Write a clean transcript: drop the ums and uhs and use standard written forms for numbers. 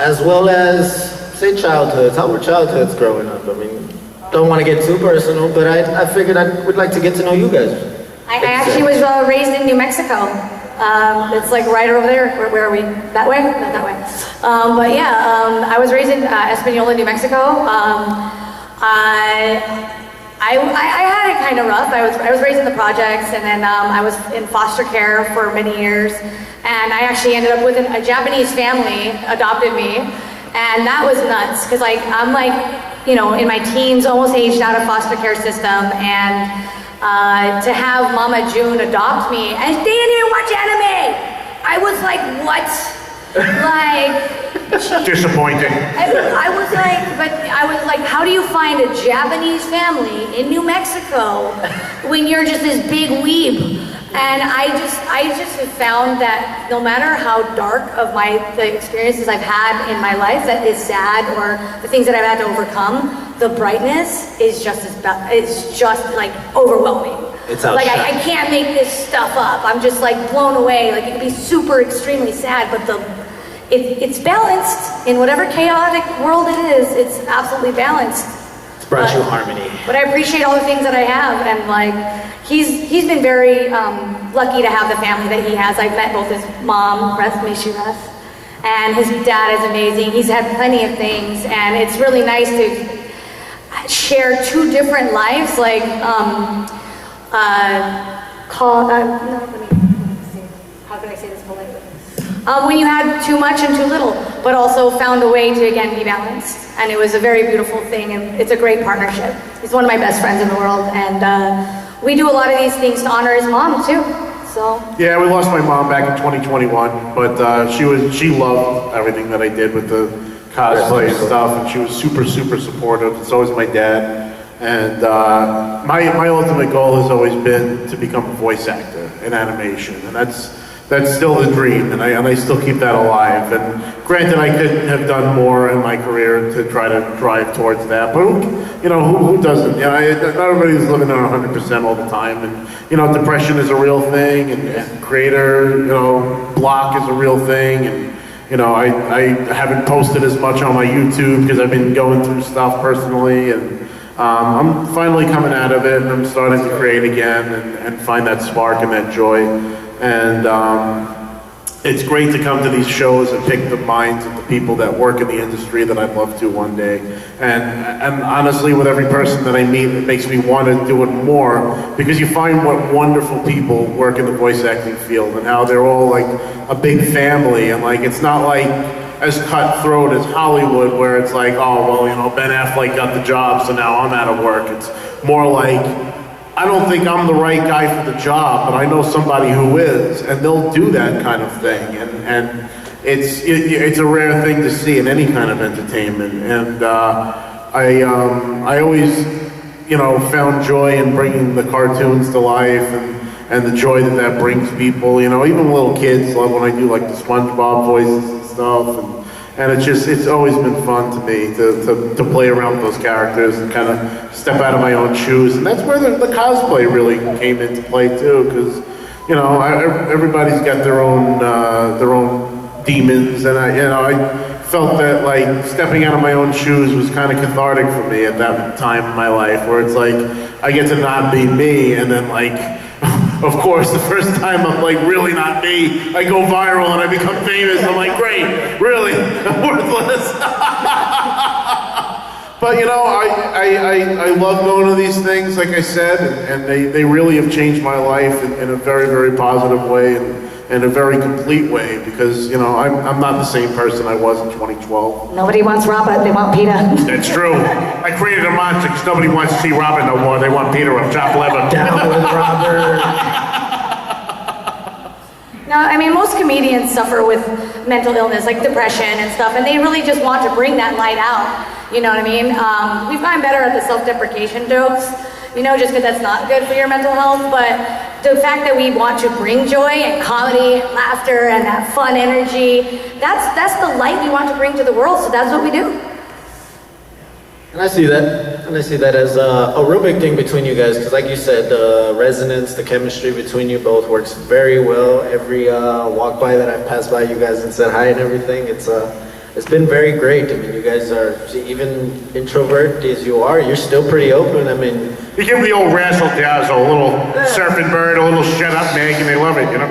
as well as, say, childhoods. How were childhoods growing up? I mean, don't want to get too personal, but I figured I would like to get to know you guys. I actually was raised in New Mexico. It's like right over there. Where are we? That way? Not that way. But yeah, I was raised in Espanola, New Mexico. I had it kind of rough. I was raised in the projects, and then I was in foster care for many years. And I actually ended up with a Japanese family adopted me, and that was nuts. Cause like I'm like, you know, in my teens, almost aged out of foster care system, and to have Mama June adopt me, and they didn't even watch anime. I was like, what? Like, disappointing. I was like, how do you find a Japanese family in New Mexico when you're just this big weeb? And I just have found that no matter how dark of the experiences I've had in my life that is sad, or the things that I've had to overcome, the brightness is just like overwhelming. It's like I can't make this stuff up. I'm just like blown away. Like it can be super extremely sad, but it's balanced in whatever chaotic world it is. It's absolutely balanced. It's brought you harmony. But I appreciate all the things that I have, and like he's been very lucky to have the family that he has. I've met both his mom, rest may she rest, and his dad is amazing. He's had plenty of things, and it's really nice to share two different lives. Like how can I say this politely? When you had too much and too little, but also found a way to again be balanced. And it was a very beautiful thing, and it's a great partnership. He's one of my best friends in the world, and we do a lot of these things to honor his mom too. So yeah, we lost my mom back in 2021, but she loved everything that I did with the cosplay and stuff, and she was super supportive, and so was my dad. And my ultimate goal has always been to become a voice actor in animation, and that's still the dream, and I still keep that alive. And granted, I could have done more in my career to try to drive towards that, but who doesn't? You know, not everybody's living on 100% all the time, and depression is a real thing, and creator block is a real thing, and I haven't posted as much on my YouTube because I've been going through stuff personally, and I'm finally coming out of it, and I'm starting to create again and find that spark and that joy. And it's great to come to these shows and pick the minds of the people that work in the industry that I'd love to one day. And honestly, with every person that I meet, it makes me want to do it more, because you find what wonderful people work in the voice acting field, and how they're all like a big family, and like it's not like as cutthroat as Hollywood, where it's like, oh, well, Ben Affleck got the job, so now I'm out of work. It's more like, I don't think I'm the right guy for the job, but I know somebody who is, and they'll do that kind of thing. And it's a rare thing to see in any kind of entertainment. And I always, found joy in bringing the cartoons to life, and the joy that brings people. Even little kids love when I do like the SpongeBob voices and stuff. And it's always been fun to me to play around with those characters and kind of step out of my own shoes. And that's where the cosplay really came into play too, because everybody's got their own demons, and I felt that like stepping out of my own shoes was kind of cathartic for me at that time in my life, where it's like I get to not be me, and then like. Of course, the first time I'm like really not me, I go viral and I become famous. I'm like, great, really, I'm worthless. But I love going to these things, like I said, and they really have changed my life in a very, very positive way, and in a very complete way, because I'm not the same person I was in 2012. Nobody wants Robert, they want Peter. That's true. I created a monster because nobody wants to see Robert no more. They want Peter with chopped liver. Down with Robert. No, I mean, most comedians suffer with mental illness, like depression and stuff, and they really just want to bring that light out. You know what I mean? We've gotten better at the self-deprecation jokes, just because that's not good for your mental health, but the fact that we want to bring joy and comedy and laughter and that fun energy, that's the light we want to bring to the world, so that's what we do. And I see that. And I see that as a real big thing between you guys, because like you said, the resonance, the chemistry between you both works very well. Every walk by that I've passed by you guys and said hi and everything, it's it's been very great. I mean, you guys are, even introvert as you are, you're still pretty open. I mean, You give the old razzle dazzle, a little surfing bird, a little shut up Meg, and they love it, you know?